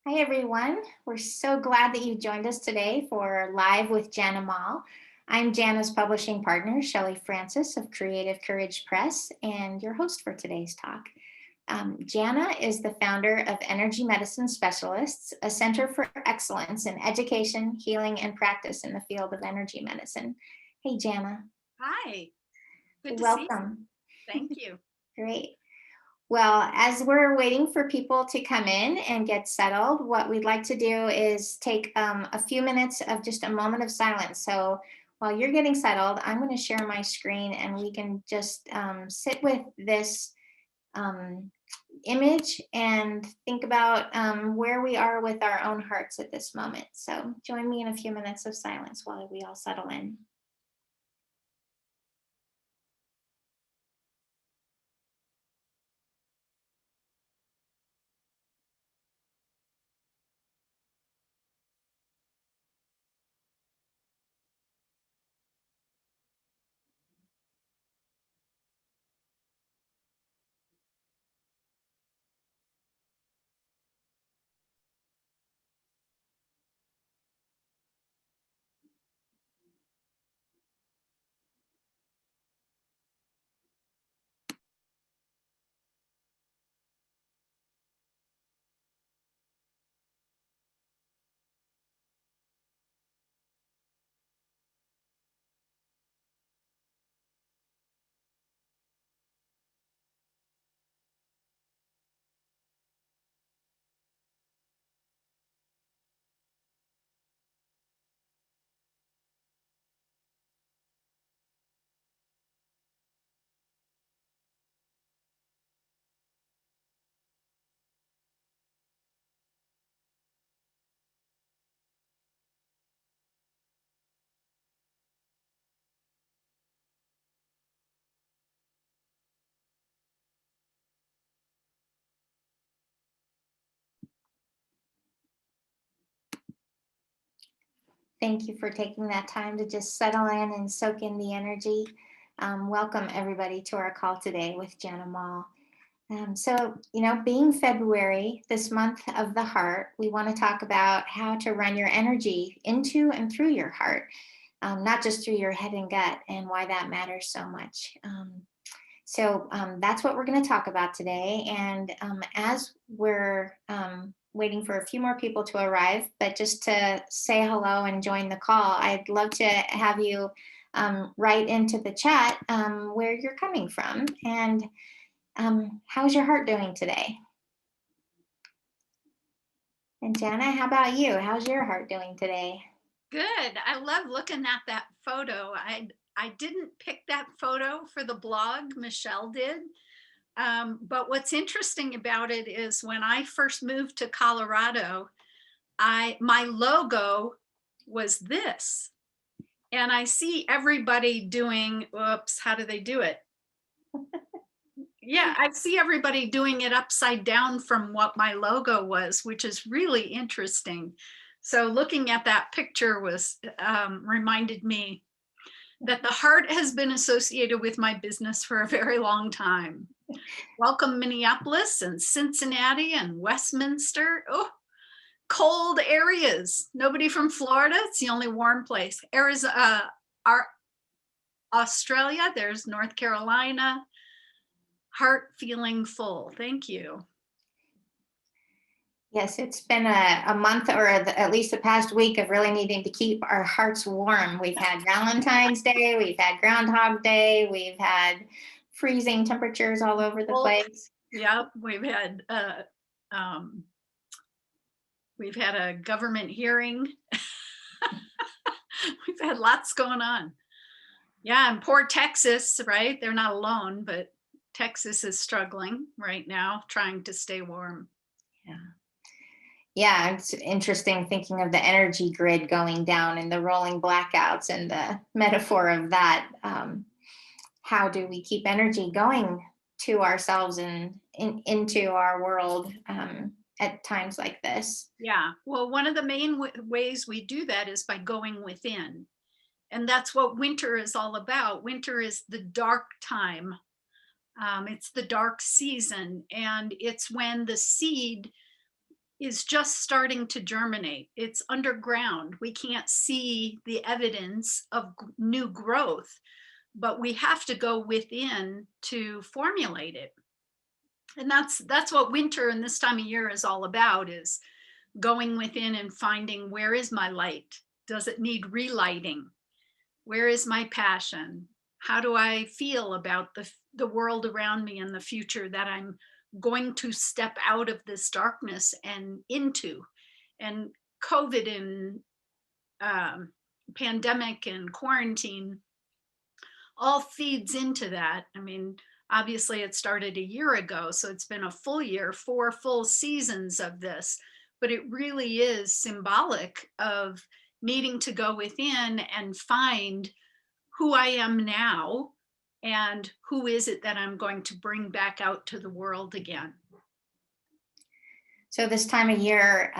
Hi, everyone. We're so glad that you joined us today for Live with Janna. I'm Janna's publishing partner, Shelley Francis of Creative Courage Press, and your host for today's talk. Janna is the founder of Energy Medicine Specialists, a center for excellence in education, healing, and practice in the field of energy medicine. Hey, Janna. Hi, good to see you. Welcome. Thank you. Great. Well, as we're waiting for people to come in and get settled, what we'd like to do is take a few minutes of just a moment of silence. So while you're getting settled, I'm going to share my screen and we can just sit with this um, image and think about where we are with our own hearts at this moment. So join me in a few minutes of silence while we all settle in. Thank you for taking that time to just settle in and soak in the energy. Welcome everybody to our call today with Janna Mall. Being February, this month of the heart, we want to talk about how to run your energy into and through your heart, not just through your head and gut, and why that matters so much. That's what we're going to talk about today. And as we're waiting for a few more people to arrive, but just to say hello and join the call, I'd love to have you write into the chat where you're coming from and how's your heart doing today? And Janna, how about you? How's your heart doing today? Good. I love looking at that photo. I didn't pick that photo for the blog. Michelle did. But what's interesting about it is when I first moved to Colorado, my logo was this. And I see everybody doing, oops, how do they do it? Yeah, I see everybody doing it upside down from what my logo was, which is really interesting. So looking at that picture was reminded me that the heart has been associated with my business for a very long time. Welcome Minneapolis and Cincinnati and Westminster. Oh, cold areas. Nobody from Florida. It's the only warm place. Arizona, Australia. There's North Carolina. Heart feeling full. Thank you. Yes, it's been a month or at least the past week of really needing to keep our hearts warm. We've had Valentine's Day, we've had Groundhog Day, we've had freezing temperatures all over the place. Yep, we've had a government hearing. We've had lots going on. Yeah, and poor Texas, right? They're not alone, but Texas is struggling right now, trying to stay warm. Yeah. Yeah, it's interesting thinking of the energy grid going down and the rolling blackouts and the metaphor of that. How do we keep energy going to ourselves and into our world at times like this? Yeah, well, one of the main ways we do that is by going within. And that's what winter is all about. Winter is the dark time. It's the dark season, and it's when the seed is just starting to germinate. It's underground. We can't see the evidence of new growth, but we have to go within to formulate it. And that's what winter and this time of year is all about, is going within and finding, where is my light? Does it need relighting? Where is my passion? How do I feel about the world around me and the future that I'm going to step out of this darkness and into? And COVID and um, pandemic and quarantine all feeds into that. I mean, obviously it started a year ago, so it's been a full year, 4 full seasons of this, but it really is symbolic of needing to go within and find who I am now and who is it that I'm going to bring back out to the world again. So this time of year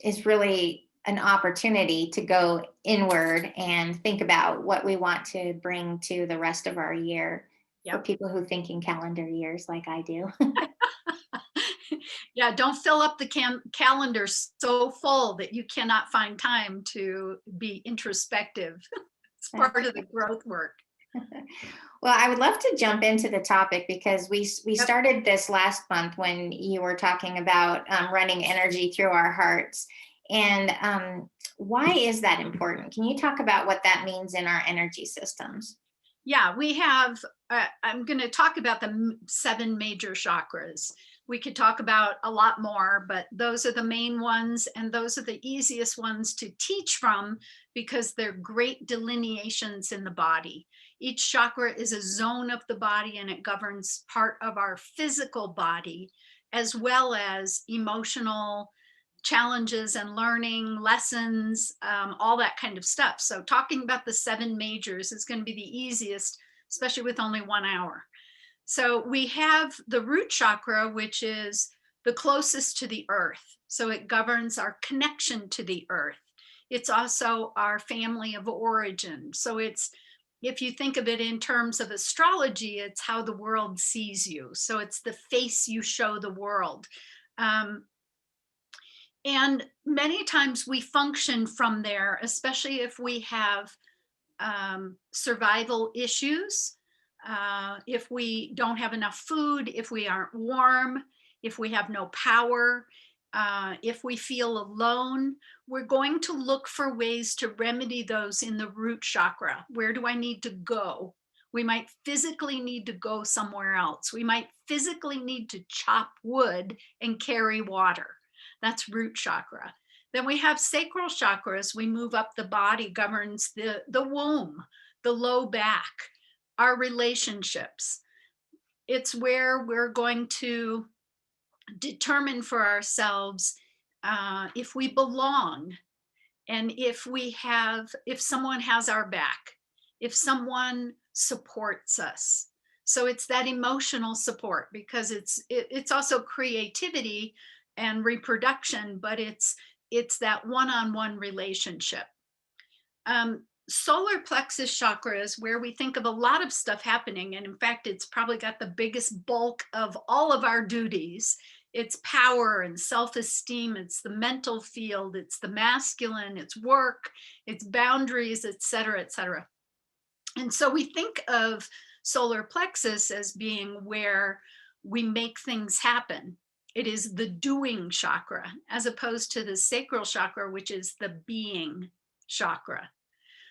is really an opportunity to go inward and think about what we want to bring to the rest of our year, for Yep. people who think in calendar years like I do. Yeah, don't fill up the calendar so full that you cannot find time to be introspective. It's part of the growth work. Well, I would love to jump into the topic because we Yep. started this last month when you were talking about running energy through our hearts. And why is that important? Can you talk about what that means in our energy systems? Yeah, we have, I'm going to talk about the 7 major chakras. We could talk about a lot more, but those are the main ones, and those are the easiest ones to teach from because they're great delineations in the body. Each chakra is a zone of the body, and it governs part of our physical body as well as emotional challenges and learning lessons, all that kind of stuff. So talking about the 7 majors is going to be the easiest, especially with only 1 hour. So we have the root chakra, which is the closest to the earth. So it governs our connection to the earth. It's also our family of origin. So it's, if you think of it in terms of astrology, it's how the world sees you. So it's the face you show the world. Um, and many times we function from there, especially if we have survival issues, if we don't have enough food, if we aren't warm, if we have no power, if we feel alone. We're going to look for ways to remedy those in the root chakra. Where do I need to go? We might physically need to go somewhere else. We might physically need to chop wood and carry water. That's root chakra. Then we have sacral chakras. We move up the body, governs the womb, the low back, our relationships. It's where we're going to determine for ourselves if we belong, and if someone has our back, if someone supports us. So it's that emotional support, because it's also creativity and reproduction, but it's that one-on-one relationship. Solar plexus chakra is where we think of a lot of stuff happening, and in fact it's probably got the biggest bulk of all of our duties. It's power and self-esteem, it's the mental field, it's the masculine, it's work, it's boundaries, etc., etc. And so we think of solar plexus as being where we make things happen. It is the doing chakra, as opposed to the sacral chakra, which is the being chakra.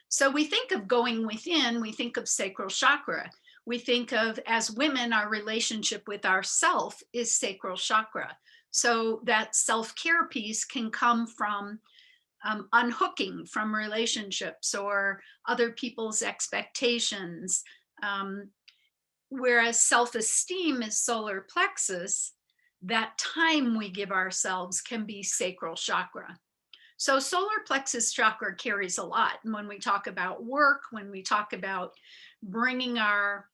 So we think of going within, we think of sacral chakra. We think of, as women, our relationship with ourself is sacral chakra. So that self-care piece can come from unhooking from relationships or other people's expectations. Whereas self-esteem is solar plexus, that time we give ourselves can be sacral chakra. So solar plexus chakra carries a lot. And when we talk about work, when we talk about bringing our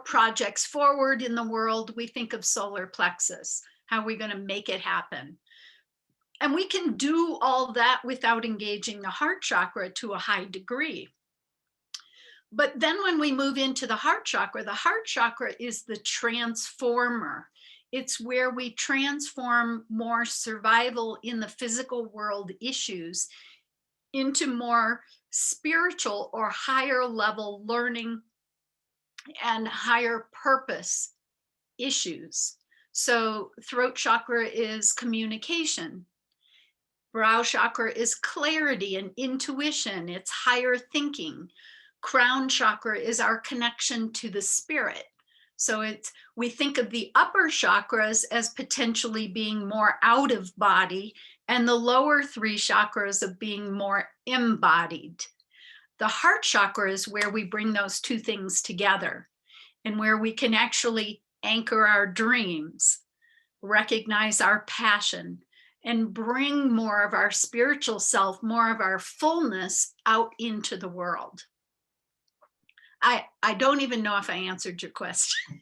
projects forward in the world, we think of solar plexus. How are we going to make it happen? And we can do all that without engaging the heart chakra to a high degree. But then when we move into the heart chakra is the transformer. It's where we transform more survival in the physical world issues into more spiritual or higher level learning and higher purpose issues. So, throat chakra is communication. Brow chakra is clarity and intuition, it's higher thinking. Crown chakra is our connection to the spirit. So we think of the upper chakras as potentially being more out of body, and the lower three chakras of being more embodied. The heart chakra is where we bring those two things together and where we can actually anchor our dreams, recognize our passion, and bring more of our spiritual self, more of our fullness out into the world. I don't even know if I answered your question.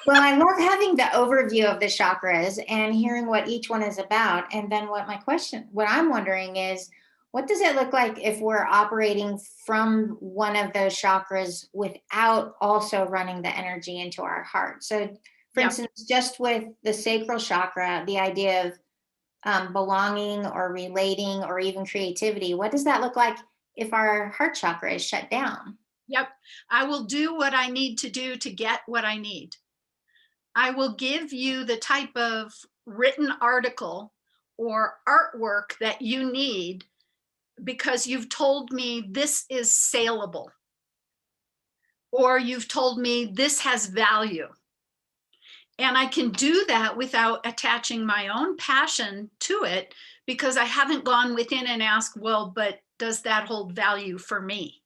Well, I love having the overview of the chakras and hearing what each one is about. And then what I'm wondering is, what does it look like if we're operating from one of those chakras without also running the energy into our heart? So, for Yep. instance, just with the sacral chakra, the idea of belonging or relating or even creativity, what does that look like if our heart chakra is shut down? Yep. I will do what I need to do to get what I need. I will give you the type of written article or artwork that you need because you've told me this is saleable, or you've told me this has value. And I can do that without attaching my own passion to it because I haven't gone within and asked, well, but does that hold value for me?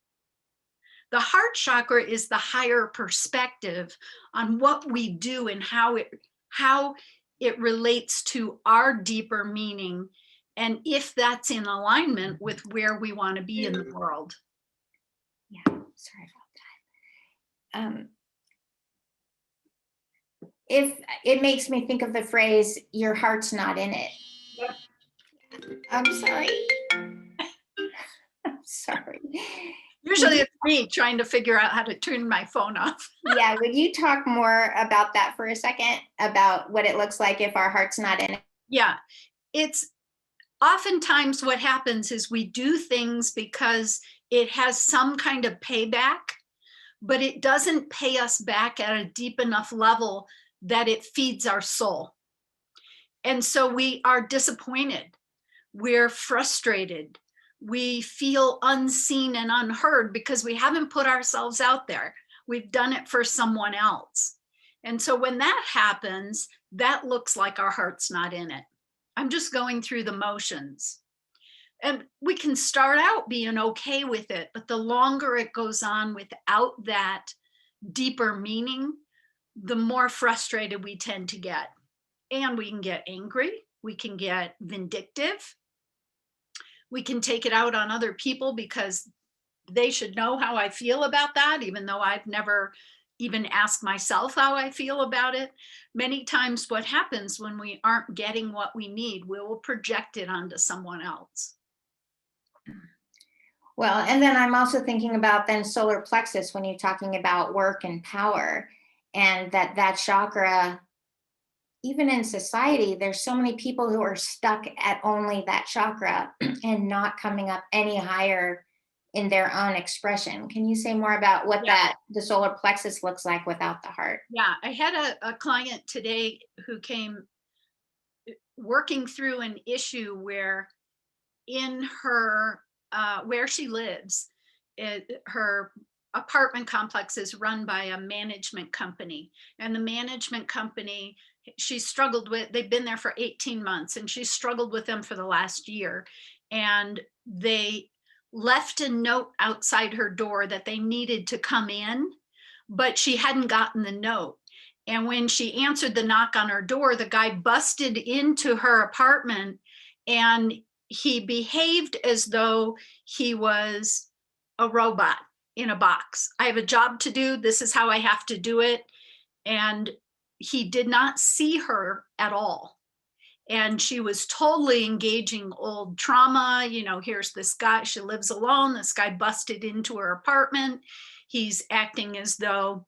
The heart chakra is the higher perspective on what we do and how it relates to our deeper meaning, and if that's in alignment with where we want to be in the world. Yeah, sorry about that. If it makes me think of the phrase, your heart's not in it. Yep. I'm sorry. I'm sorry. Usually it's me trying to figure out how to turn my phone off. Yeah, would you talk more about that for a second, about what it looks like if our heart's not in it? Yeah, it's oftentimes what happens is we do things because it has some kind of payback, but it doesn't pay us back at a deep enough level that it feeds our soul. And so we are disappointed, we're frustrated, we feel unseen and unheard because we haven't put ourselves out there. We've done it for someone else. And so when that happens, that looks like our heart's not in it. I'm just going through the motions. And we can start out being okay with it, but the longer it goes on without that deeper meaning, the more frustrated we tend to get. And we can get angry, we can get vindictive, we can take it out on other people because they should know how I feel about that, even though I've never even asked myself how I feel about it. Many times, what happens when we aren't getting what we need, we will project it onto someone else. Well, and then I'm also thinking about then solar plexus when you're talking about work and power, and that chakra, even in society, there's so many people who are stuck at only that chakra and not coming up any higher in their own expression. Can you say more about what Yeah. the solar plexus looks like without the heart? Yeah, I had a client today who came working through an issue where in her where she lives, her apartment complex is run by a management company, and the management company she struggled with, they've been there for 18 months and she struggled with them for the last year, and they left a note outside her door that they needed to come in, but she hadn't gotten the note. And when she answered the knock on her door, the guy busted into her apartment and he behaved as though he was a robot in a box. I have a job to do. This is how I have to do it. And he did not see her at all. And she was totally engaging old trauma. You know, here's this guy, she lives alone. This guy busted into her apartment. He's acting as though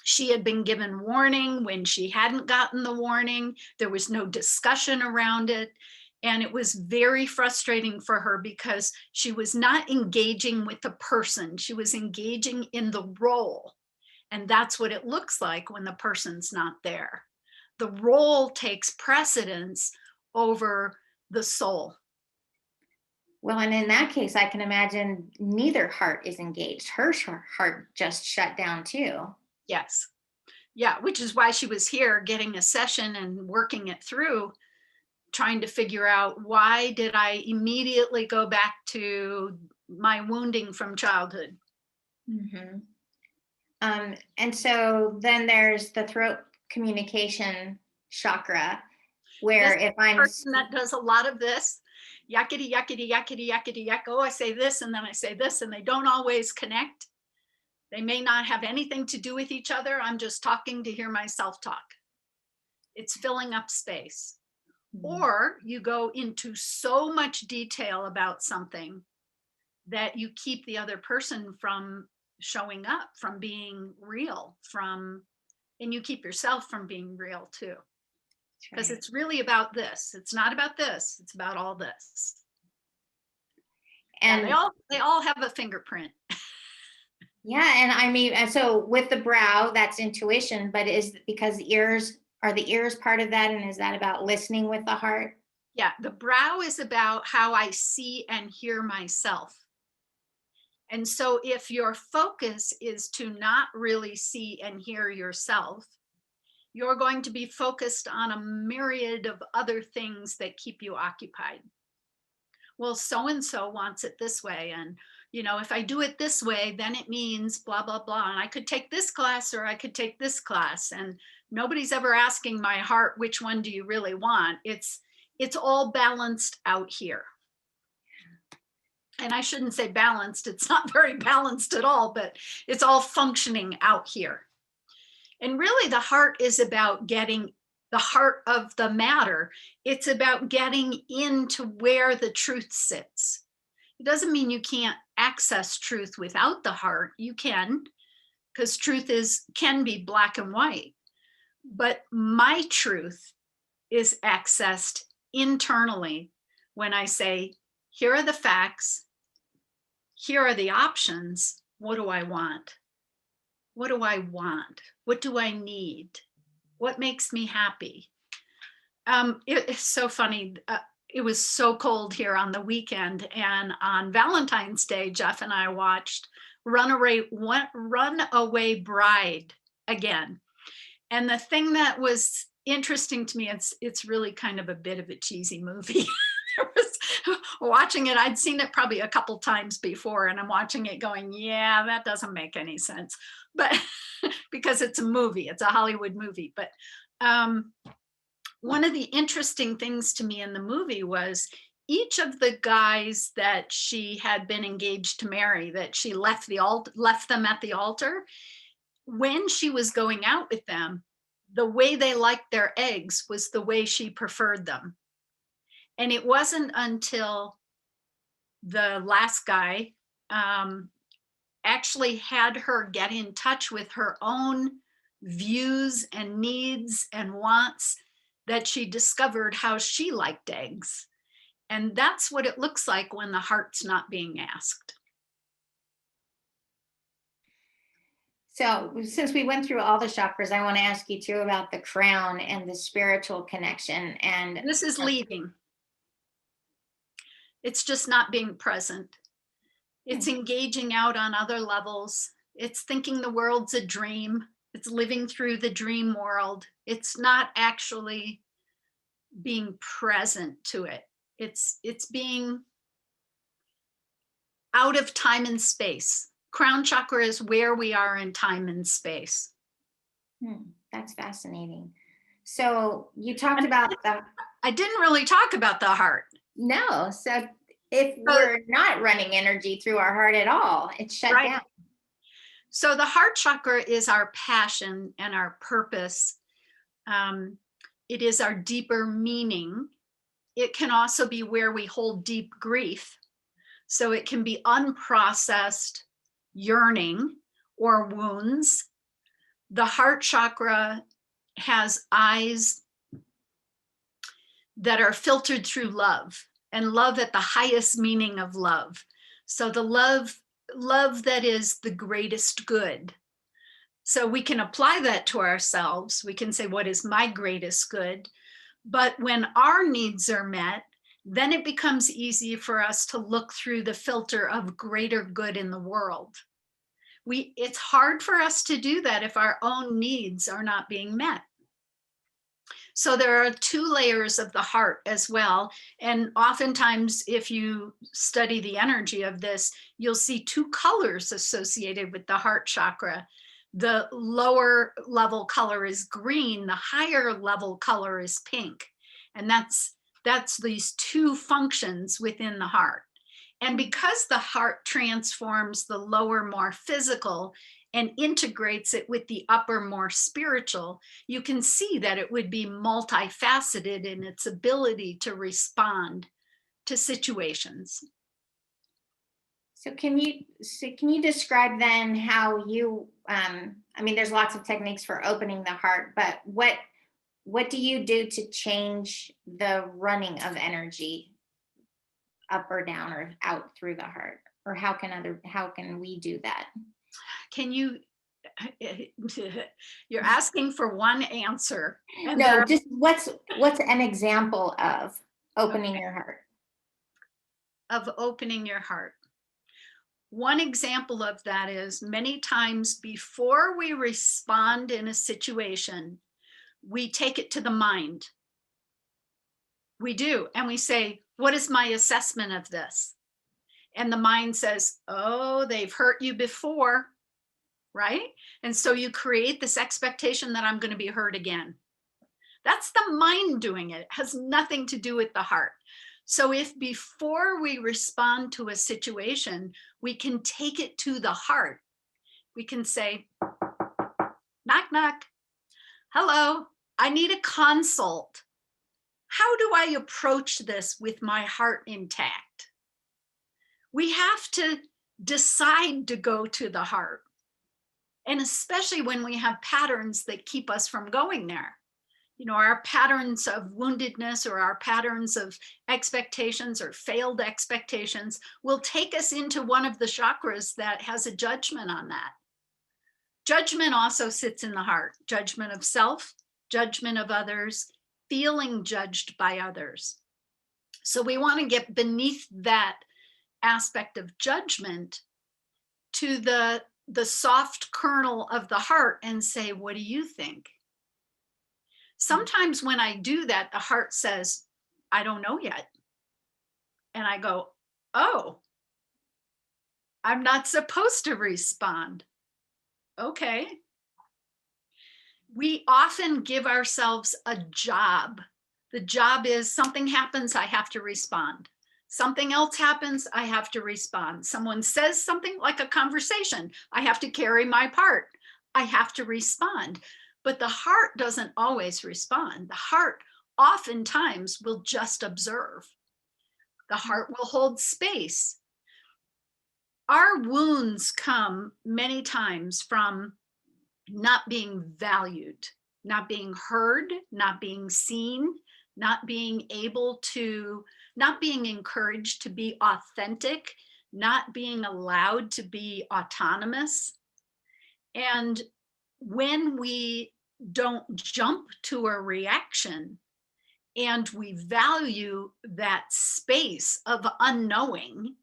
She had been given warning when she hadn't gotten the warning. There was no discussion around it. And it was very frustrating for her because she was not engaging with the person. She was engaging in the role. And that's what it looks like when the person's not there. The role takes precedence over the soul. Well, and in that case, I can imagine neither heart is engaged. Her heart just shut down too. Yes. Yeah, which is why she was here getting a session and working it through, trying to figure out, why did I immediately go back to my wounding from childhood? Hmm. And so then there's the throat communication chakra, This where if I'm, person that does a lot of this, yakety, yakety, yakety, yakety, yak. Oh, I say this and then I say this, and they don't always connect. They may not have anything to do with each other. I'm just talking to hear myself talk. It's filling up space. Or you go into so much detail about something that you keep the other person from showing up, from being real, and you keep yourself from being real too. Because right. it's really about this. It's not about this. It's about all this. Yeah, And they all have a fingerprint. yeah, and I mean, and so with the brow, that's intuition, but is because ears, are the ears part of that? And is that about listening with the heart? Yeah, the brow is about how I see and hear myself. And so if your focus is to not really see and hear yourself, you're going to be focused on a myriad of other things that keep you occupied. Well, so and so wants it this way. And, if I do it this way, then it means blah, blah, blah. And I could take this class or I could take this class. And nobody's ever asking my heart, which one do you really want? It's all balanced out here. And I shouldn't say balanced, it's not very balanced at all, but it's all functioning out here. And really, the heart is about getting the heart of the matter. It's about getting into where the truth sits. It doesn't mean you can't access truth without the heart. You can, because truth can be black and white. But my truth is accessed internally when I say, here are the facts, here are the options. What do I want? What do I want? What do I need? What makes me happy? It's so funny. It was so cold here on the weekend, and on Valentine's Day, Jeff and I watched Runaway Bride again. And the thing that was interesting to me, it's really kind of a bit of a cheesy movie. Watching it, I'd seen it probably a couple times before, and I'm watching it going, yeah, that doesn't make any sense. But because it's a movie, it's a Hollywood movie. But one of the interesting things to me in the movie was each of the guys that she had been engaged to marry, that she left them at the altar, when she was going out with them, the way they liked their eggs was the way she preferred them. And it wasn't until the last guy actually had her get in touch with her own views and needs and wants that she discovered how she liked eggs. And that's what it looks like when the heart's not being asked. So since we went through all the chakras, I want to ask you too about the crown and the spiritual connection. And This is leaving. It's just not being present. It's engaging out on other levels. It's thinking the world's a dream. It's living through the dream world. It's not actually being present to it. It's being out of time and space. Crown chakra is where we are in time and space. That's fascinating. So you talked about the. I didn't really talk about the heart. No. So if we're not running energy through our heart at all, it's shut down. So the heart chakra is our passion and our purpose. It is our deeper meaning. It can also be where we hold deep grief. So it can be unprocessed yearning or wounds The heart chakra has eyes that are filtered through love, and love at the highest meaning of love. So the love that is the greatest good. So we can apply that to ourselves. We can say, what is my greatest good? But when our needs are met, then it becomes easy for us to look through the filter of greater good in the world. It's hard for us to do that if our own needs are not being met. So there are two layers of the heart as well. And oftentimes, if you study the energy of this, you'll see two colors associated with the heart chakra. The lower level color is green, the higher level color is pink. And that's these two functions within the heart. And because the heart transforms the lower, more physical, and integrates it with the upper, more spiritual, you can see that it would be multifaceted in its ability to respond to situations. So can you describe then how you, I mean, there's lots of techniques for opening the heart, but what do you do to change the running of energy up or down or out through the heart? Or how can we do that? Can you, you're asking for one answer. And No, just what's an example of opening your heart? of opening your heart. One example of that is many times before we respond in a situation, we take it to the mind. We do. And we say, what is my assessment of this? And the mind says, oh, they've hurt you before, right? And so you create this expectation that I'm going to be hurt again. That's the mind doing it. It has nothing to do with the heart. So if before we respond to a situation, we can take it to the heart, we can say, knock, knock. Hello, I need a consult. How do I approach this with my heart intact? We have to decide to go to the heart. And especially when we have patterns that keep us from going there. You know, our patterns of woundedness or our patterns of expectations or failed expectations will take us into one of the chakras that has a judgment on that. Judgment also sits in the heart. Judgment of self, judgment of others, feeling judged by others. So we want to get beneath that aspect of judgment to the soft kernel of the heart and say, what do you think? Sometimes when I do that, the heart says, I don't know yet. And I go, oh, I'm not supposed to respond. Okay. We often give ourselves a job. The job is something happens, I have to respond. Something else happens, I have to respond. Someone says something like a conversation, I have to carry my part. I have to respond. But the heart doesn't always respond. The heart oftentimes will just observe. The heart will hold space. Our wounds come many times from not being valued, not being heard, not being seen, not being able to, not being encouraged to be authentic, not being allowed to be autonomous. And when we don't jump to a reaction and we value that space of unknowing,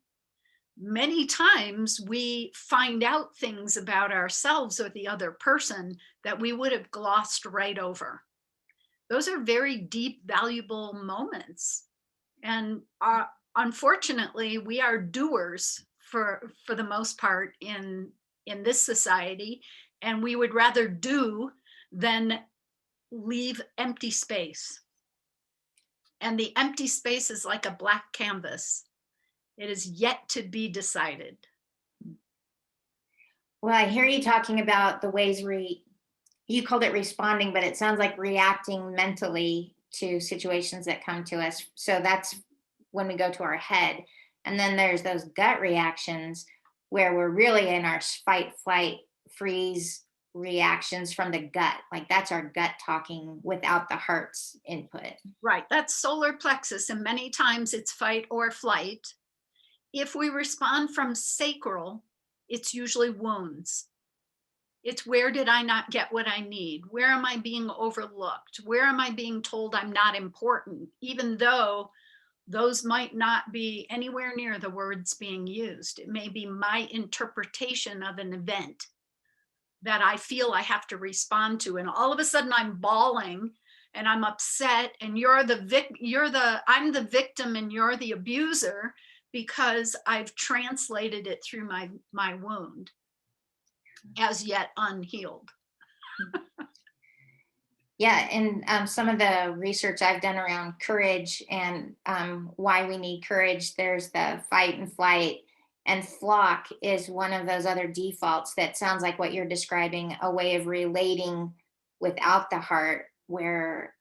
many times we find out things about ourselves or the other person that we would have glossed right over. Those are very deep, valuable moments. And unfortunately, we are doers for the most part in this society, and we would rather do than leave empty space. And the empty space is like a blank canvas. It is yet to be decided. Well, I hear you talking about the ways you called it responding, but it sounds like reacting mentally to situations that come to us. So that's when we go to our head. And then there's those gut reactions where we're really in our fight, flight, freeze reactions from the gut. Like that's our gut talking without the heart's input. Right, that's solar plexus, and many times it's fight or flight. If we respond from sacral, it's usually wounds. It's where did I not get what I need? Where am I being overlooked? Where am I being told I'm not important, even though those might not be anywhere near the words being used? It may be my interpretation of an event that I feel I have to respond to. And all of a sudden I'm bawling and I'm upset, and I'm the victim and you're the abuser, because I've translated it through my wound as yet unhealed. Yeah, and some of the research I've done around courage and why we need courage, there's the fight and flight, and flock is one of those other defaults that sounds like what you're describing, a way of relating without the heart, where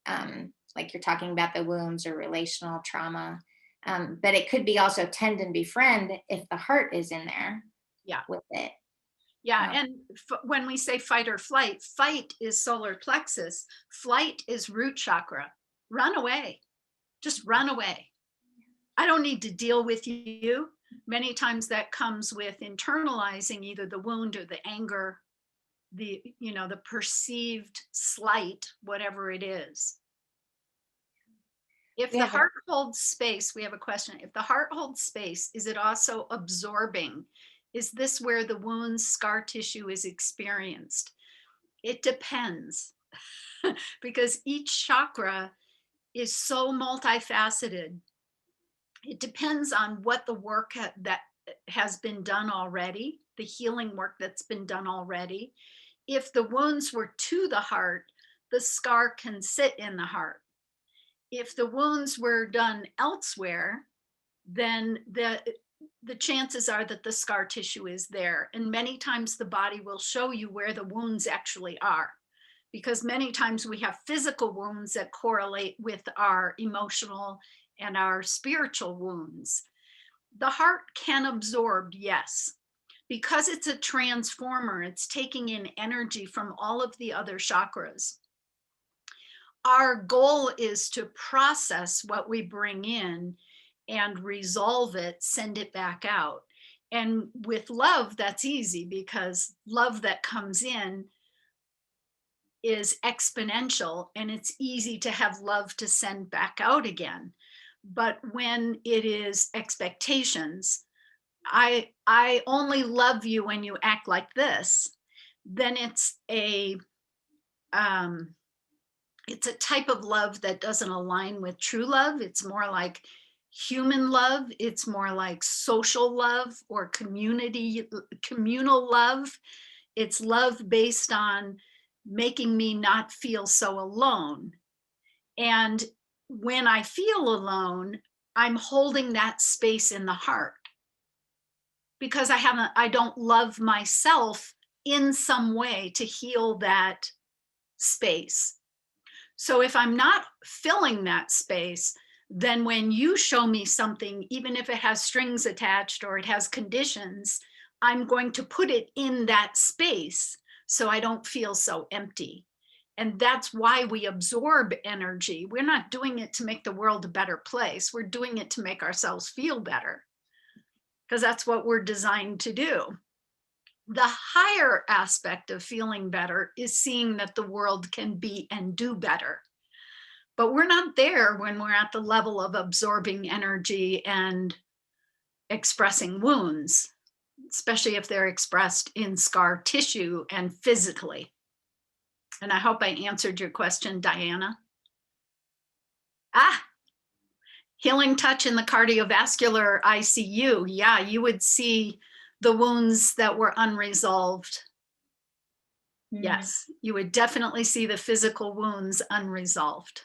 like you're talking about the wounds or relational trauma. But it could be also tend and befriend if the heart is in there Yeah. with it. Yeah, and when we say fight or flight, fight is solar plexus, flight is root chakra. Run away, just run away. I don't need to deal with you. Many times that comes with internalizing either the wound or the anger, the perceived slight, whatever it is. If the heart holds space, we have a question. If the heart holds space, is it also absorbing? Is this where the wound scar tissue is experienced? It depends because each chakra is so multifaceted. It depends on what the work that has been done already, the healing work that's been done already. If the wounds were to the heart, the scar can sit in the heart. If the wounds were done elsewhere, then the chances are that the scar tissue is there. And many times the body will show you where the wounds actually are, because many times we have physical wounds that correlate with our emotional and our spiritual wounds. The heart can absorb, yes, because it's a transformer. It's taking in energy from all of the other chakras. Our goal is to process what we bring in and resolve it, send it back out. And with love, that's easy, because love that comes in is exponential, and it's easy to have love to send back out again. But when it is expectations, I only love you when you act like this, then it's a type of love that doesn't align with true love. It's more like human love. It's more like social love or communal love. It's love based on making me not feel so alone. And when I feel alone, I'm holding that space in the heart because I don't love myself in some way to heal that space. So if I'm not filling that space, then when you show me something, even if it has strings attached or it has conditions, I'm going to put it in that space so I don't feel so empty. And that's why we absorb energy. We're not doing it to make the world a better place. We're doing it to make ourselves feel better, because that's what we're designed to do. The higher aspect of feeling better is seeing that the world can be and do better. But we're not there when we're at the level of absorbing energy and expressing wounds, especially if they're expressed in scar tissue and physically. And I hope I answered your question, Diana. Healing touch in the cardiovascular ICU. Yeah, you would see the wounds that were unresolved. Yes, you would definitely see the physical wounds unresolved.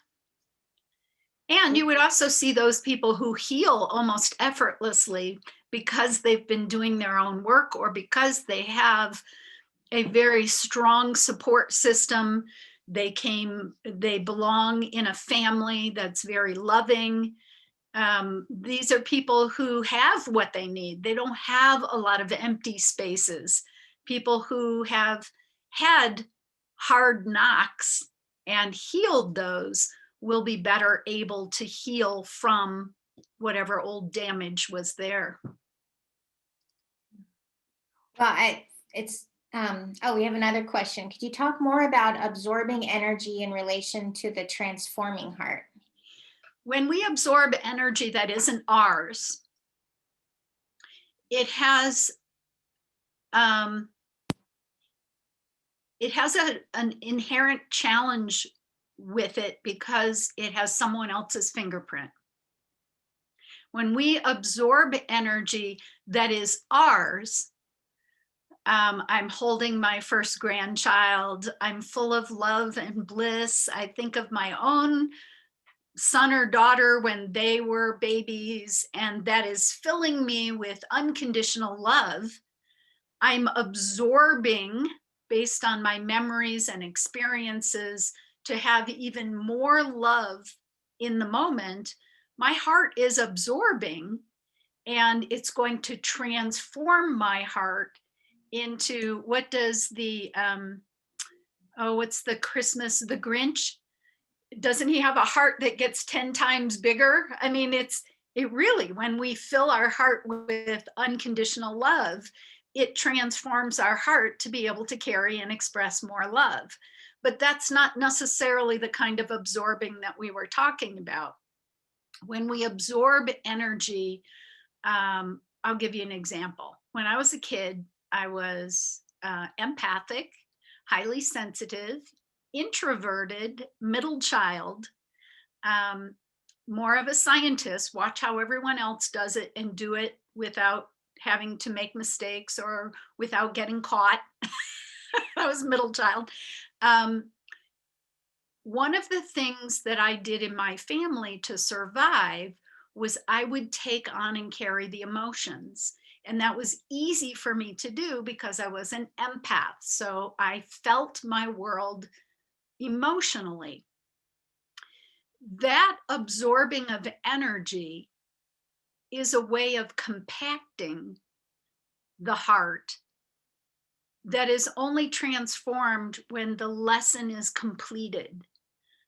And you would also see those people who heal almost effortlessly because they've been doing their own work, or because they have a very strong support system. They belong in a family that's very loving. These are people who have what they need. They don't have a lot of empty spaces. People who have had hard knocks and healed those will be better able to heal from whatever old damage was there. Well, we have another question. Could you talk more about absorbing energy in relation to the transforming heart? When we absorb energy that isn't ours, it has um, an inherent challenge with it because it has someone else's fingerprint. When we absorb energy that is ours, I'm holding my first grandchild. I'm full of love and bliss. I think of my own son or daughter when they were babies, and that is filling me with unconditional love. I'm absorbing based on my memories and experiences to have even more love in the moment. My heart is absorbing, and it's going to transform my heart into what does what's the Christmas, the Grinch? Doesn't he have a heart that gets 10 times bigger? I mean, it really, when we fill our heart with unconditional love, it transforms our heart to be able to carry and express more love. But that's not necessarily the kind of absorbing that we were talking about. When we absorb energy, I'll give you an example. When I was a kid, I was empathic, highly sensitive, introverted, middle child, um, more of a scientist, watch how everyone else does it and do it without having to make mistakes or without getting caught. I was middle child. Um, One of the things that I did in my family to survive was I would take on and carry the emotions. And that was easy for me to do because I was an empath. So I felt my world emotionally. That absorbing of energy is a way of compacting the heart that is only transformed when the lesson is completed.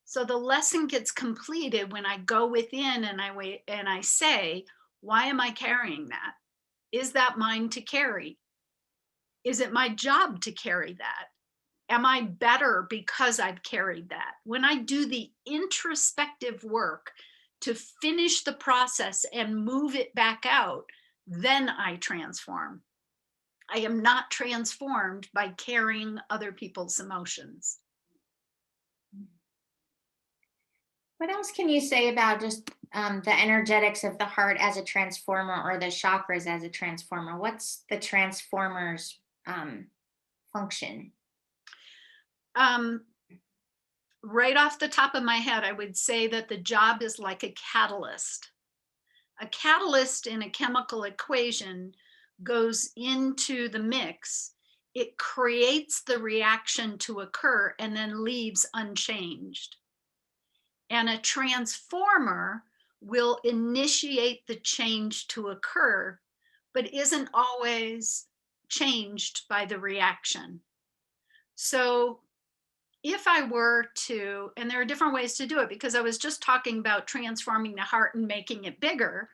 So the lesson gets completed when I go within and I wait and I say, why am I carrying that? Is that mine to carry? Is it my job to carry that? Am I better because I've carried that? When I do the introspective work to finish the process and move it back out, then I transform. I am not transformed by carrying other people's emotions. What else can you say about just the energetics of the heart as a transformer or the chakras as a transformer? What's the transformer's function? Um, right off the top of my head, I would say that the job is like a catalyst. A catalyst in a chemical equation goes into the mix. It creates the reaction to occur and then leaves unchanged. And a transformer will initiate the change to occur, but isn't always changed by the reaction. So if I were to, and there are different ways to do it because I was just talking about transforming the heart and making it bigger,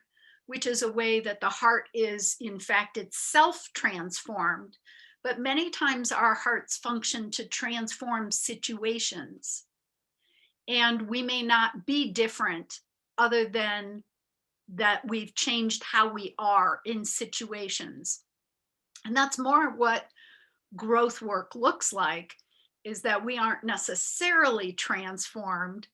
which is a way that the heart is, in fact, itself transformed. But many times our hearts function to transform situations. And we may not be different other than that we've changed how we are in situations. And that's more what growth work looks like, is that we aren't necessarily transformed.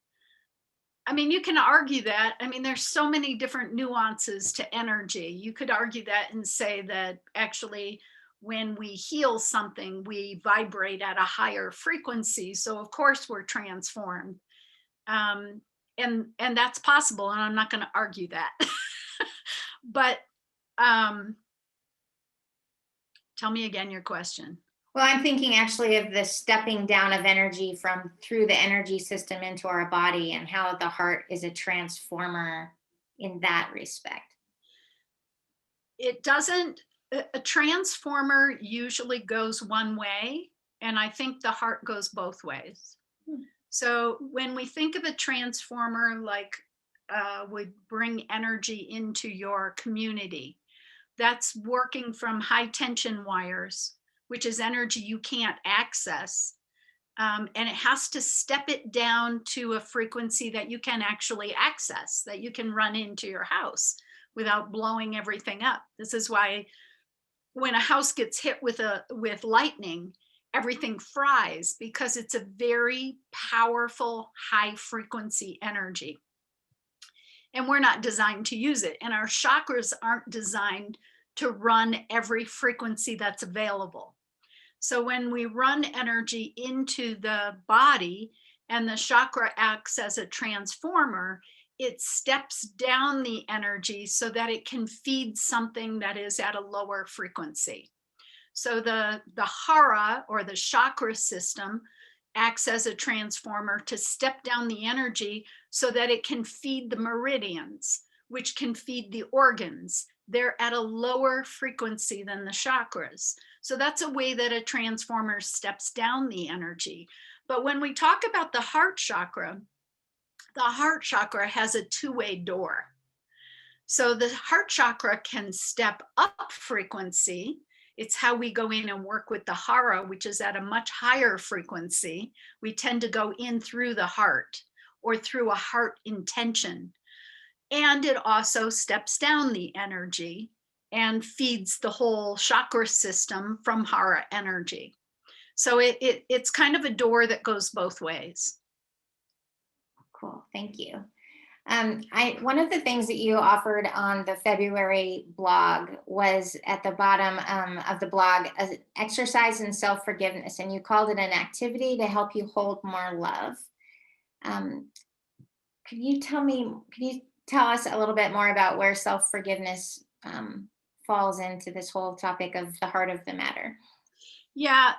I mean, you can argue that. I mean, there's so many different nuances to energy. You could argue that and say that actually, when we heal something, we vibrate at a higher frequency. So, of course, we're transformed. Um, and that's possible. And I'm not going to argue that. But um, tell me again your question. Well, I'm thinking actually of the stepping down of energy from through the energy system into our body and how the heart is a transformer in that respect. It doesn't, a transformer usually goes one way. And I think the heart goes both ways. Hmm. So when we think of a transformer, like would bring energy into your community, that's working from high tension wires, which is energy you can't access. And it has to step it down to a frequency that you can actually access, that you can run into your house without blowing everything up. This is why when a house gets hit with lightning, everything fries, because it's a very powerful high frequency energy. And we're not designed to use it. And our chakras aren't designed to run every frequency that's available. So when we run energy into the body and the chakra acts as a transformer, it steps down the energy so that it can feed something that is at a lower frequency. So the hara, or the chakra system, acts as a transformer to step down the energy so that it can feed the meridians, which can feed the organs. They're at a lower frequency than the chakras. So that's a way that a transformer steps down the energy. But when we talk about the heart chakra has a two-way door. So the heart chakra can step up frequency. It's how we go in and work with the hara, which is at a much higher frequency. We tend to go in through the heart or through a heart intention. And it also steps down the energy and feeds the whole chakra system from hara energy. So it's kind of a door that goes both ways. Cool. Thank you. One of the things that you offered on the February blog was at the bottom of the blog, exercise and self-forgiveness, and you called it an activity to help you hold more love. Um, can you tell us a little bit more about where self-forgiveness falls into this whole topic of the heart of the matter? Yeah,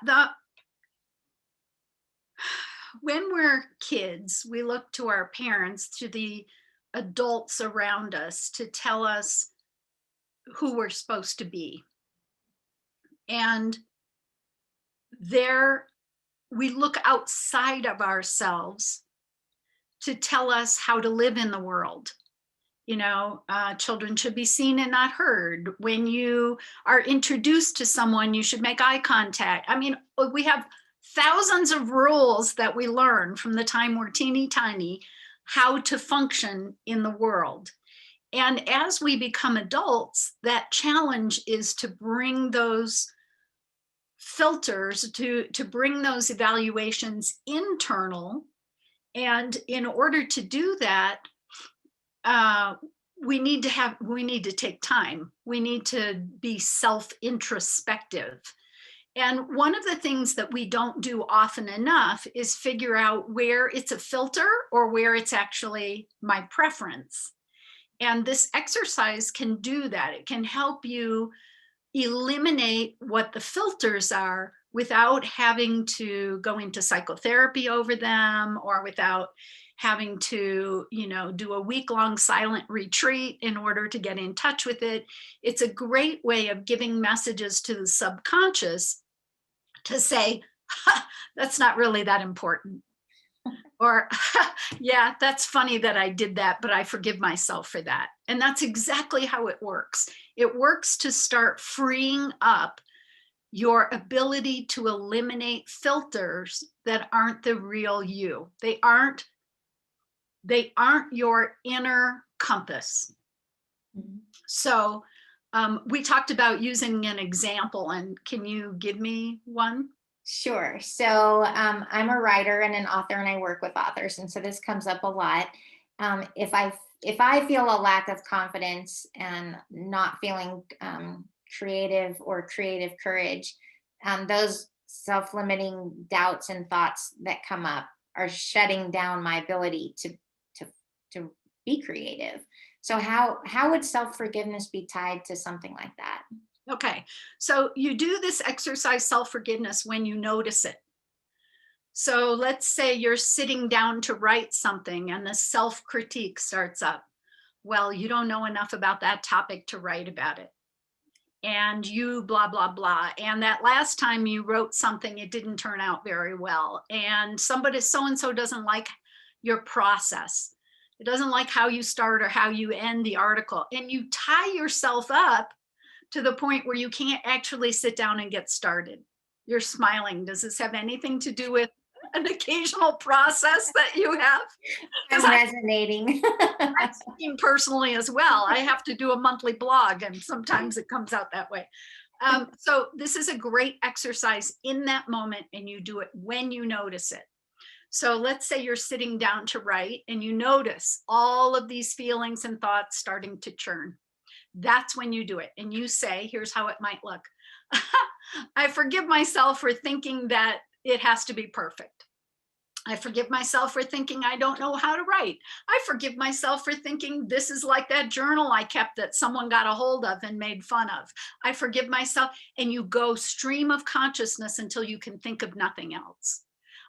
when we're kids, we look to our parents, to the adults around us, to tell us who we're supposed to be. And there we look outside of ourselves to tell us how to live in the world. Children should be seen and not heard. When you are introduced to someone, you should make eye contact. I mean, we have thousands of rules that we learn from the time we're teeny tiny, how to function in the world. And as we become adults, that challenge is to bring those filters, to bring those evaluations internal. And in order to do that, we need to take time. We need to be self-introspective. And one of the things that we don't do often enough is figure out where it's a filter or where it's actually my preference. And this exercise can do that. It can help you eliminate what the filters are without having to go into psychotherapy over them, or without having to, do a week-long silent retreat in order to get in touch with it. It's a great way of giving messages to the subconscious to say, that's not really that important. Or, yeah, that's funny that I did that, but I forgive myself for that. And that's exactly how it works. It works to start freeing up your ability to eliminate filters that aren't the real you. They aren't your inner compass. Mhm. So we talked about using an example, and can you give me one? Sure. So I'm a writer and an author, and I work with authors, and so this comes up a lot. If I feel a lack of confidence and not feeling creative or creative courage, those self-limiting doubts and thoughts that come up are shutting down my ability to to be creative. So how would self-forgiveness be tied to something like that? Okay, so you do this exercise, self-forgiveness, when you notice it. So let's say you're sitting down to write something and the self-critique starts up. Well, you don't know enough about that topic to write about it. and you blah, blah, blah. And that last time you wrote something, it didn't turn out very well. And somebody, so-and-so doesn't like your process. It doesn't like how you start or how you end the article. And you tie yourself up to the point where you can't actually sit down and get started. You're smiling. Does this have anything to do with an occasional process that you have? I'm resonating. I'm speaking personally as well. I have to do a monthly blog, and sometimes it comes out that way. So this is a great exercise in that moment, and you do it when you notice it. So let's say you're sitting down to write and you notice all of these feelings and thoughts starting to churn. That's when you do it. And you say, here's how it might look. I forgive myself for thinking that it has to be perfect. I forgive myself for thinking I don't know how to write. I forgive myself for thinking this is like that journal I kept that someone got a hold of and made fun of. I forgive myself. And you go stream of consciousness until you can think of nothing else.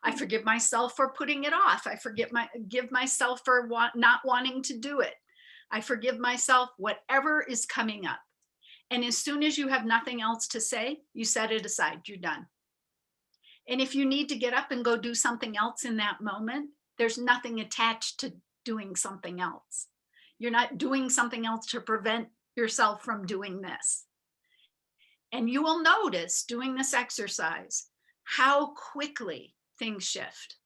I forgive myself for putting it off. I give myself for not wanting to do it. I forgive myself, whatever is coming up. And as soon as you have nothing else to say, you set it aside, you're done. And if you need to get up and go do something else in that moment, there's nothing attached to doing something else. You're not doing something else to prevent yourself from doing this. And you will notice doing this exercise how quickly things shift.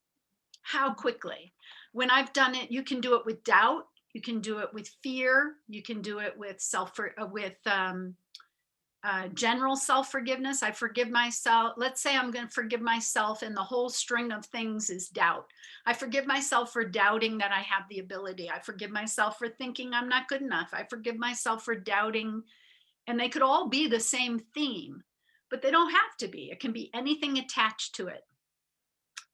How quickly. When I've done it, you can do it with doubt, you can do it with fear, you can do it with general self-forgiveness. I forgive myself. Let's say I'm going to forgive myself, and the whole string of things is doubt. I forgive myself for doubting that I have the ability. I forgive myself for thinking I'm not good enough. I forgive myself for doubting, and they could all be the same theme, but they don't have to be. It can be anything attached to it.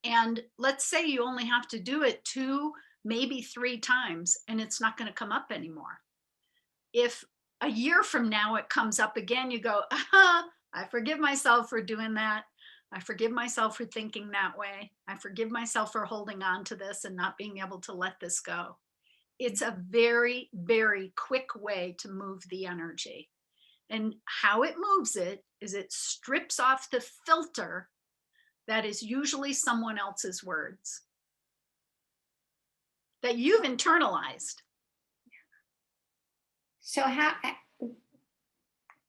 And let's say you only have to do it 2, maybe 3 times, and it's not going to come up anymore. If a year from now it comes up again, you go, I forgive myself for doing that. I forgive myself for thinking that way. I forgive myself for holding on to this and not being able to let this go. It's a very, very quick way to move the energy. And how it moves it is it strips off the filter that is usually someone else's words that you've internalized. So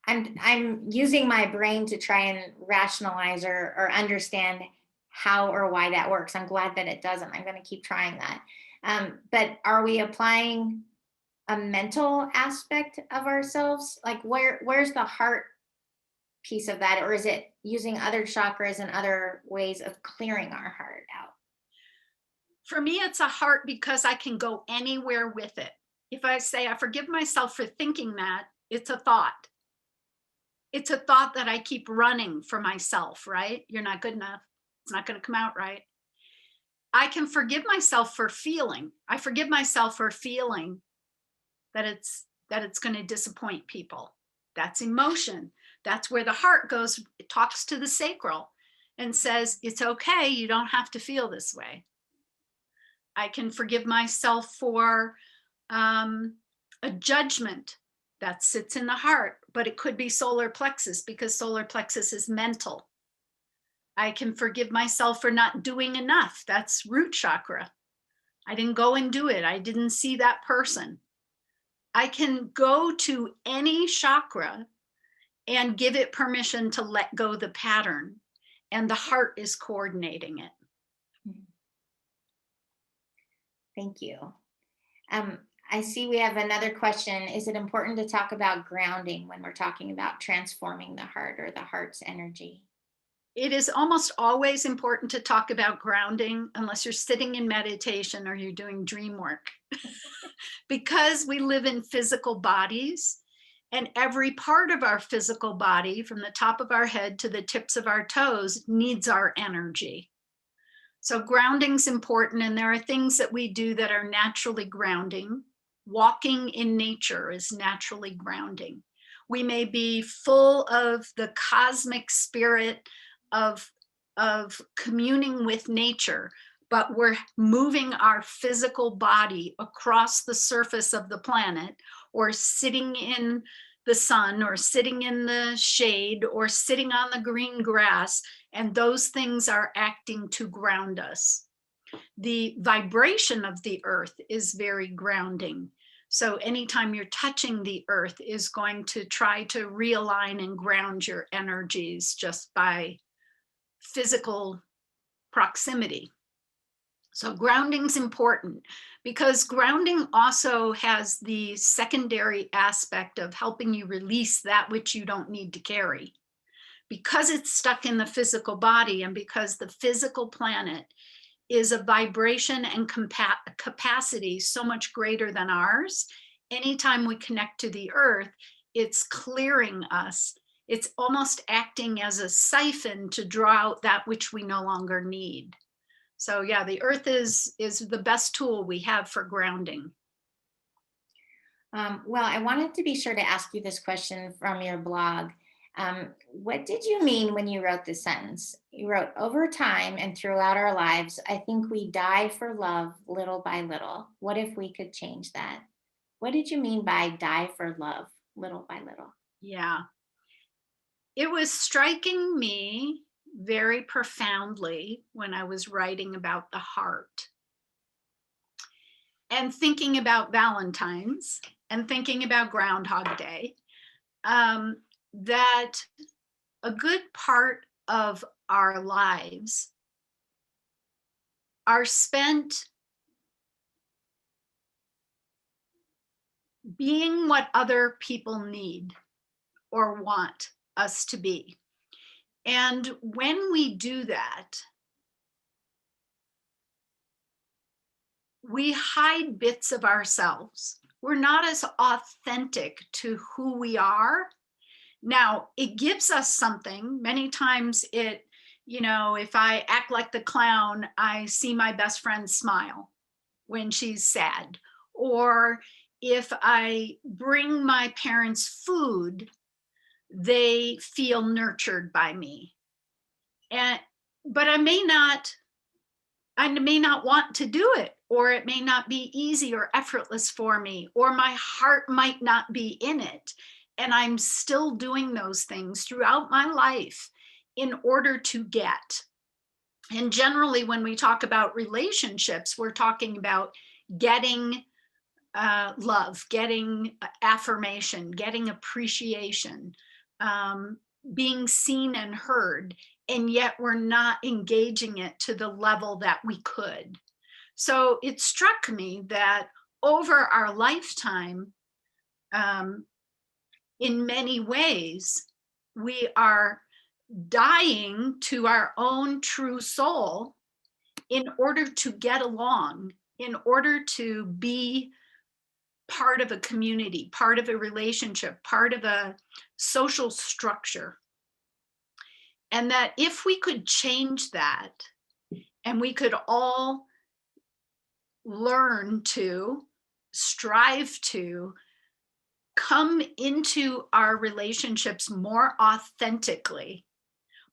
I'm using my brain to try and rationalize or understand how or why that works. I'm glad that it doesn't. I'm going to keep trying that. But are we applying a mental aspect of ourselves? Like where's the heart piece of that? Or is it using other chakras and other ways of clearing our heart out? For me, it's a heart because I can go anywhere with it. If I say I forgive myself for thinking that, it's a thought. It's a thought that I keep running for myself, right? You're not good enough. It's not going to come out right. I can forgive myself for feeling. I forgive myself for feeling that it's going to disappoint people. That's emotion. That's where the heart goes, it talks to the sacral and says, it's okay, you don't have to feel this way. I can forgive myself for a judgment that sits in the heart, but it could be solar plexus because solar plexus is mental. I can forgive myself for not doing enough. That's root chakra. I didn't go and do it. I didn't see that person. I can go to any chakra and give it permission to let go the pattern, and the heart is coordinating it. Thank you. I see we have another question. Is it important to talk about grounding when we're talking about transforming the heart or the heart's energy? It is almost always important to talk about grounding unless you're sitting in meditation or you're doing dream work. Because we live in physical bodies, and every part of our physical body, from the top of our head to the tips of our toes, needs our energy. So grounding's important, and there are things that we do that are naturally grounding. Walking in nature is naturally grounding. We may be full of the cosmic spirit of communing with nature, but we're moving our physical body across the surface of the planet, or sitting in the sun or sitting in the shade or sitting on the green grass, and those things are acting to ground us. The vibration of the earth is very grounding. So anytime you're touching the earth is going to try to realign and ground your energies just by physical proximity. So grounding's important because grounding also has the secondary aspect of helping you release that which you don't need to carry. Because it's stuck in the physical body and because the physical planet is a vibration and capacity so much greater than ours, anytime we connect to the earth, it's clearing us. It's almost acting as a siphon to draw out that which we no longer need. So yeah, the earth is the best tool we have for grounding. Well, I wanted to be sure to ask you this question from your blog. What did you mean when you wrote this sentence? You wrote, over time and throughout our lives, I think we die for love little by little. What if we could change that? What did you mean by die for love little by little? Yeah. It was striking me very profoundly when I was writing about the heart and thinking about Valentine's and thinking about Groundhog Day, that a good part of our lives are spent being what other people need or want us to be. And when we do that, we hide bits of ourselves. We're not as authentic to who we are. Now, it gives us something. Many times it, if I act like the clown, I see my best friend smile when she's sad. Or if I bring my parents food, they feel nurtured by me. And but I may not want to do it, or it may not be easy or effortless for me, or my heart might not be in it. And I'm still doing those things throughout my life in order to get. And generally, when we talk about relationships, we're talking about getting love, getting affirmation, getting appreciation, being seen and heard, and yet we're not engaging it to the level that we could. So it struck me that over our lifetime, in many ways, we are dying to our own true soul in order to get along, in order to be part of a community, part of a relationship, part of a social structure. And that if we could change that and we could all learn to strive to come into our relationships more authentically,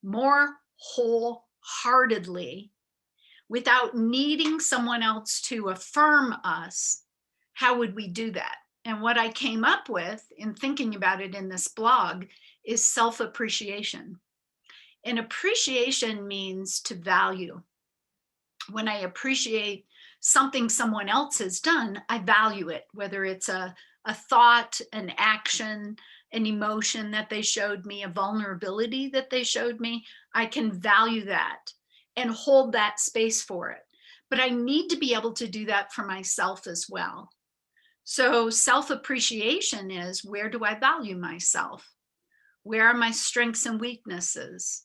more wholeheartedly, without needing someone else to affirm us, how would we do that? And what I came up with in thinking about it in this blog is self-appreciation. And appreciation means to value. When I appreciate something someone else has done, I value it, whether it's a thought, an action, an emotion that they showed me, a vulnerability that they showed me. I can value that and hold that space for it. But I need to be able to do that for myself as well. So self-appreciation is, where do I value myself? Where are my strengths and weaknesses?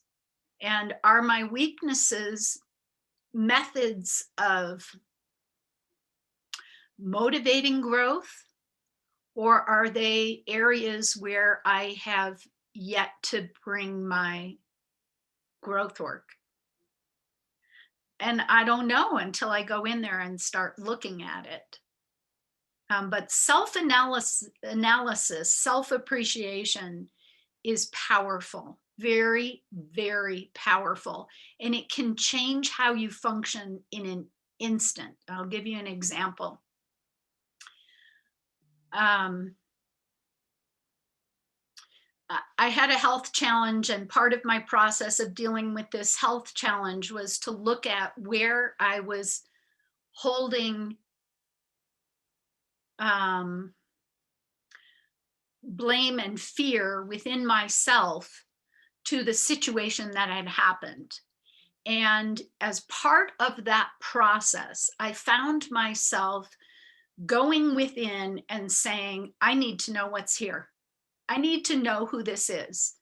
And are my weaknesses methods of motivating growth, or are they areas where I have yet to bring my growth work? And I don't know until I go in there and start looking at it. But self-analysis, self-appreciation is powerful, very, very powerful. And it can change how you function in an instant. I'll give you an example. I had a health challenge, and part of my process of dealing with this health challenge was to look at where I was holding um, blame and fear within myself to the situation that had happened. And as part of that process, I found myself going within and saying, I need to know what's here. I need to know who this is.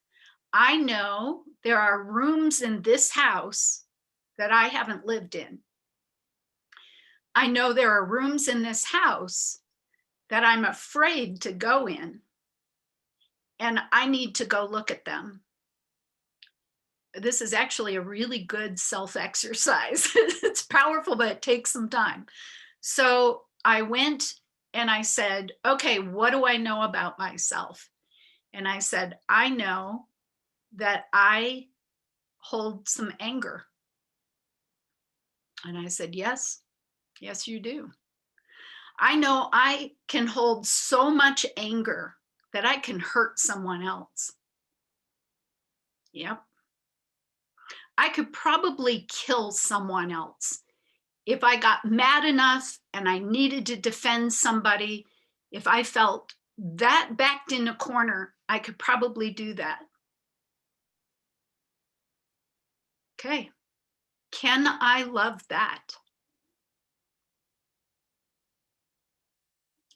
I know there are rooms in this house that I haven't lived in. I know there are rooms in this house that I'm afraid to go in, and I need to go look at them. This is actually a really good self exercise. It's powerful, but it takes some time. So I went and I said, okay, what do I know about myself? And I said, I know that I hold some anger. And I said, yes, yes, you do. I know I can hold so much anger that I can hurt someone else. Yep. I could probably kill someone else. If I got mad enough and I needed to defend somebody, if I felt that backed in a corner, I could probably do that. Okay. Can I love that?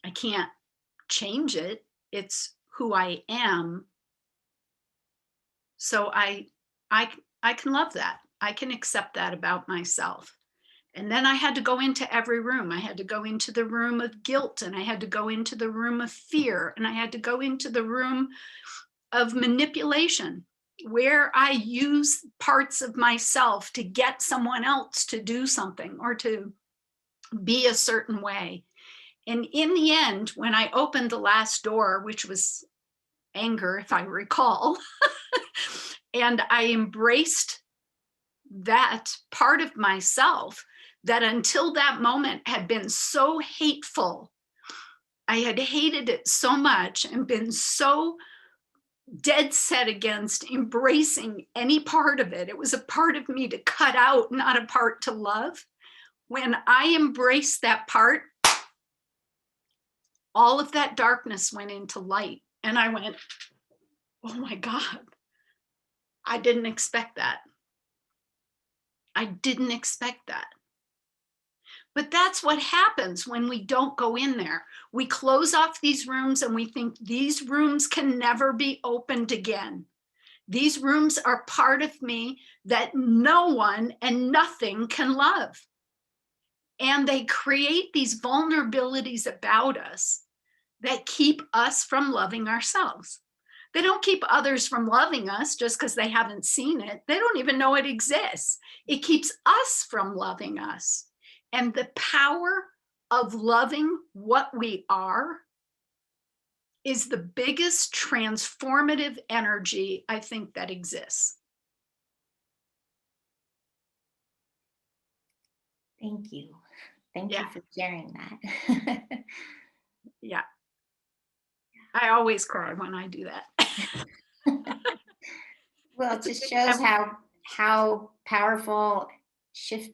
I can't change it. It's who I am. So I I can love that. I can accept that about myself. And then I had to go into every room. I had to go into the room of guilt, and I had to go into the room of fear, and I had to go into the room of manipulation, where I use parts of myself to get someone else to do something or to be a certain way. And in the end, when I opened the last door, which was anger, if I recall, and I embraced that part of myself that until that moment had been so hateful. I had hated it so much and been so dead set against embracing any part of it. It was a part of me to cut out, not a part to love. When I embraced that part, all of that darkness went into light. And I went, oh my God, I didn't expect that. I didn't expect that. But that's what happens when we don't go in there. We close off these rooms and we think these rooms can never be opened again. These rooms are part of me that no one and nothing can love. And they create these vulnerabilities about us that keep us from loving ourselves. They don't keep others from loving us just because they haven't seen it. They don't even know it exists. It keeps us from loving us. And the power of loving what we are is the biggest transformative energy I think that exists. Thank you. Thank you Yeah, for sharing that. yeah. I always cry when I do that. Well, it It's a just good shows memory. how powerful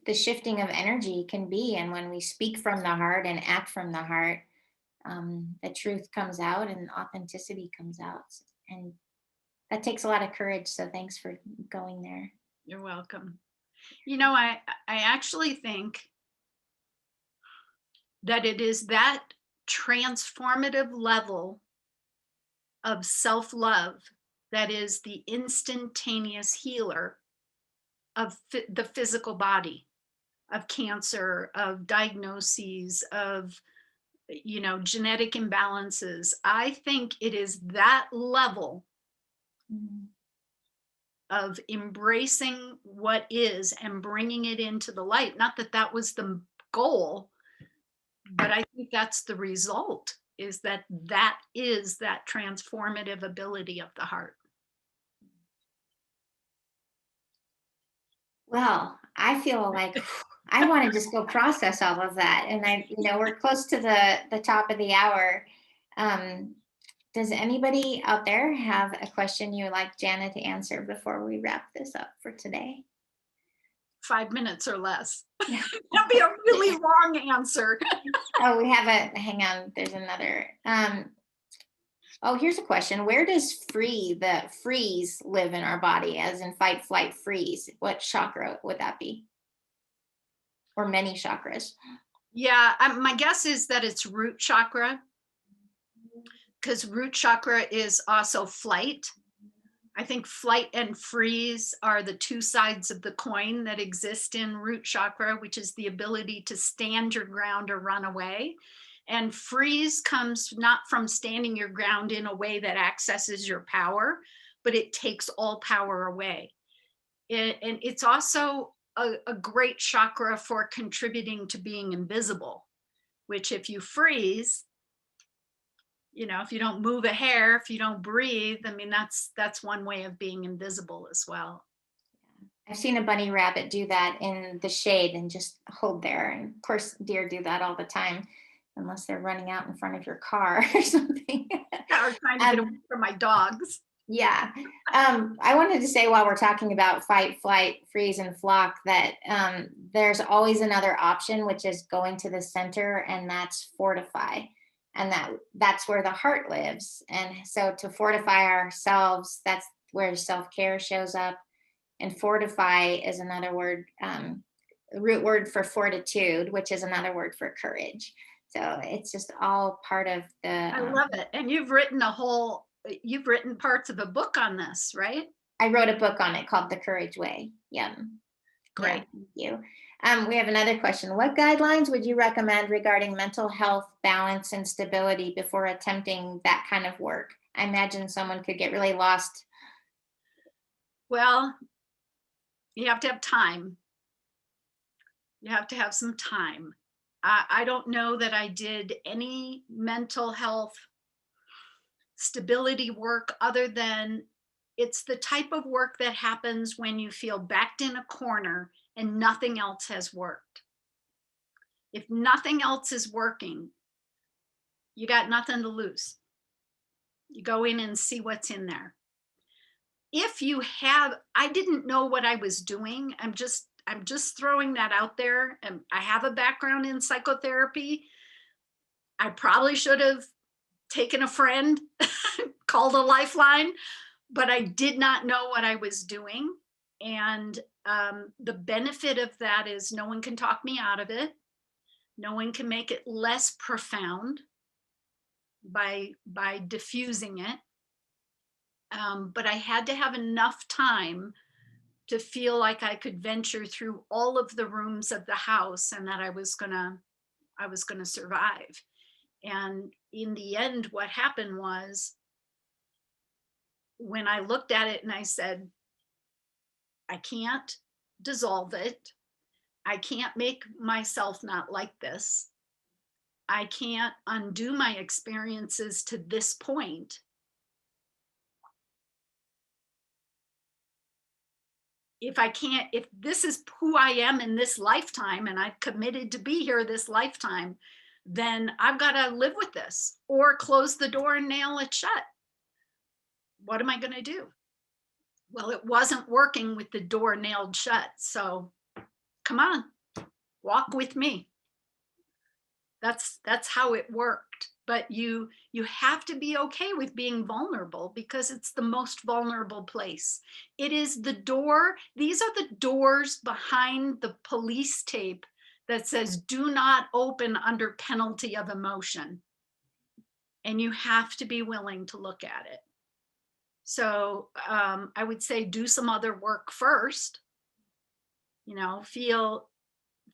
the shifting of energy can be, and when we speak from the heart and act from the heart, the truth comes out and authenticity comes out, and that takes a lot of courage. So thanks for going there. You're welcome. You know, I actually think that it is that transformative level of self-love that is the instantaneous healer of the physical body, of cancer, of diagnoses, of genetic imbalances. I think it is that level Mhm. of embracing what is and bringing it into the light. Not that that was the goal, but I think that's the result, is that that is that transformative ability of the heart. Well, I feel like I want to just go process all of that, and we're close to the top of the hour. Um, Does anybody out there have a question you would like Jana to answer before we wrap this up for today? 5 minutes or less. Yeah. That'd be a really long answer. Oh, we have a, hang on, there's another. Oh, here's a question. Where does the freeze live in our body, as in fight, flight, freeze? What chakra would that be? Or many chakras? Yeah, my guess is that it's root chakra, because root chakra is also flight. I think flight and freeze are the two sides of the coin that exist in root chakra, which is the ability to stand your ground or run away. And freeze comes not from standing your ground in a way that accesses your power, but it takes all power away. And it's also a great chakra for contributing to being invisible, which if you freeze, if you don't move a hair, if you don't breathe, I mean, that's one way of being invisible as well. I've seen a bunny rabbit do that in the shade and just hold there. And of course, deer do that all the time, unless they're running out in front of your car or something. Or trying to get away from my dogs. Yeah. I wanted to say, while we're talking about fight, flight, freeze, and flock, that there's always another option, which is going to the center, and that's fortify. And that's where the heart lives. And so to fortify ourselves, that's where self-care shows up. And fortify is another word, root word for fortitude, which is another word for courage. So it's just all part of the. I love it. And you've written parts of a book on this, right? I wrote a book on it called The Courage Way. Yeah. Great. Yeah, thank you. We have another question. What guidelines would you recommend regarding mental health, balance, and stability before attempting that kind of work? I imagine someone could get really lost. Well, you have to have time. You have to have some time. I don't know that I did any mental health stability work other than it's the type of work that happens when you feel backed in a corner and nothing else has worked. If nothing else is working, you got nothing to lose. You go in and see what's in there. If you have, I didn't know what I was doing. I'm just throwing that out there. And I have a background in psychotherapy. I probably should have taken a friend, called a lifeline, but I did not know what I was doing. And the benefit of that is no one can talk me out of it. No one can make it less profound by diffusing it. But I had to have enough time to feel like I could venture through all of the rooms of the house and that I was gonna survive. And in the end, what happened was, when I looked at it and I said, I can't dissolve it. I can't make myself not like this. I can't undo my experiences to this point. If this is who I am in this lifetime and I've committed to be here this lifetime, then I've got to live with this or close the door and nail it shut. What am I going to do? Well, it wasn't working with the door nailed shut. So come on, walk with me. That's how it worked. But you have to be okay with being vulnerable, because it's the most vulnerable place. It is the door. These are the doors behind the police tape that says do not open under penalty of emotion. And you have to be willing to look at it. So I would say do some other work first.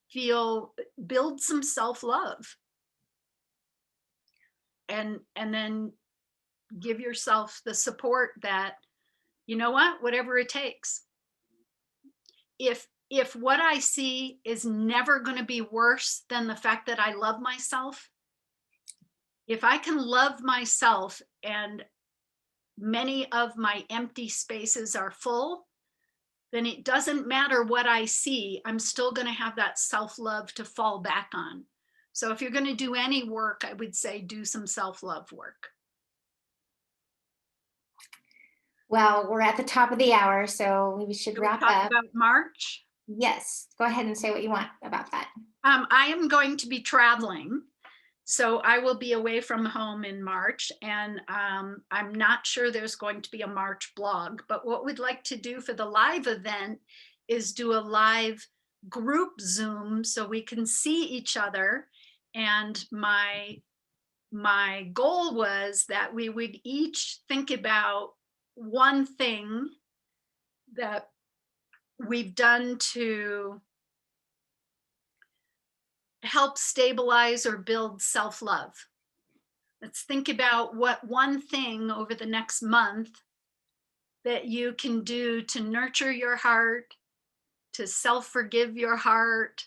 Feel, build some self-love. And then give yourself the support that, whatever it takes. If what I see is never going to be worse than the fact that I love myself, if I can love myself and many of my empty spaces are full, then it doesn't matter what I see. I'm still going to have that self-love to fall back on. So if you're going to do any work, I would say do some self-love work. Well, we're at the top of the hour, so we should Should we wrap talk up. about March? Yes, go ahead and say what you want about that. I am going to be traveling. So I will be away from home in March, and I'm not sure there's going to be a March blog, but what we'd like to do for the live event is do a live group Zoom so we can see each other. And my goal was that we would each think about one thing that we've done to help stabilize or build self-love. Let's think about what one thing over the next month that you can do to nurture your heart, to self-forgive your heart,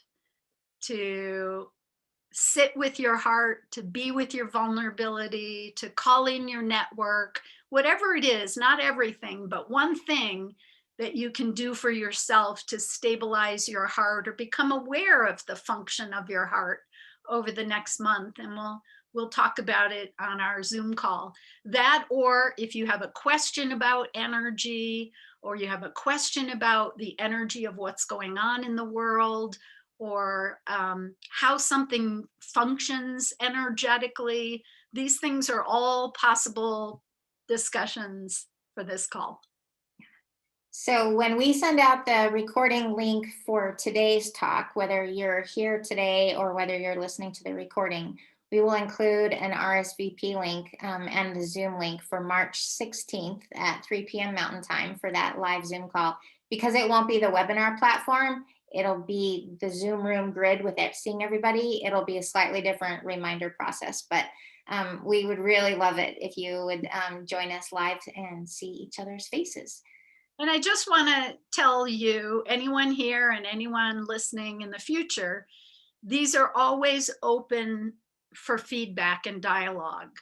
to sit with your heart, to be with your vulnerability, to call in your network, whatever it is, not everything, but one thing that you can do for yourself to stabilize your heart or become aware of the function of your heart over the next month. And we'll talk about it on our Zoom call. That, or if you have a question about energy, or you have a question about the energy of what's going on in the world, or how something functions energetically, these things are all possible discussions for this call. So when we send out the recording link for today's talk, whether you're here today or whether you're listening to the recording, we will include an RSVP link and the Zoom link for March 16th at 3 p.m. Mountain Time for that live Zoom call. Because it won't be the webinar platform, it'll be the Zoom room grid with it seeing everybody. It'll be a slightly different reminder process, but we would really love it if you would join us live and see each other's faces. And I just want to tell you, anyone here and anyone listening in the future, these are always open for feedback and dialogue.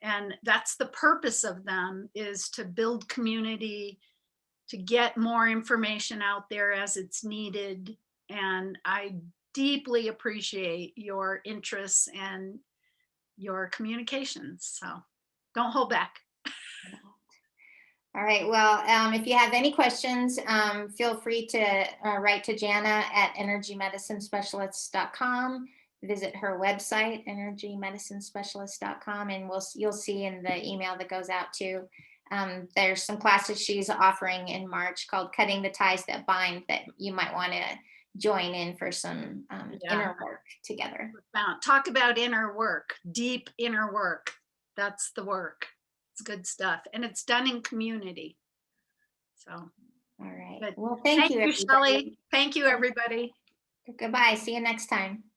And that's the purpose of them, is to build community, to get more information out there as it's needed. And I deeply appreciate your interests and your communications. So don't hold back. All right. Well, if you have any questions, feel free to write to Janna at energymedicinespecialists.com. Visit her website, energymedicinespecialists.com, and you'll see in the email that goes out too. There's some classes she's offering in March called Cutting the Ties That Bind that you might want to join in for some inner work together. Talk about inner work, deep inner work. That's the work. It's good stuff. And it's done in community. So, all right. good. Well, thank you, Shelley. Thank you, everybody. Goodbye. See you next time.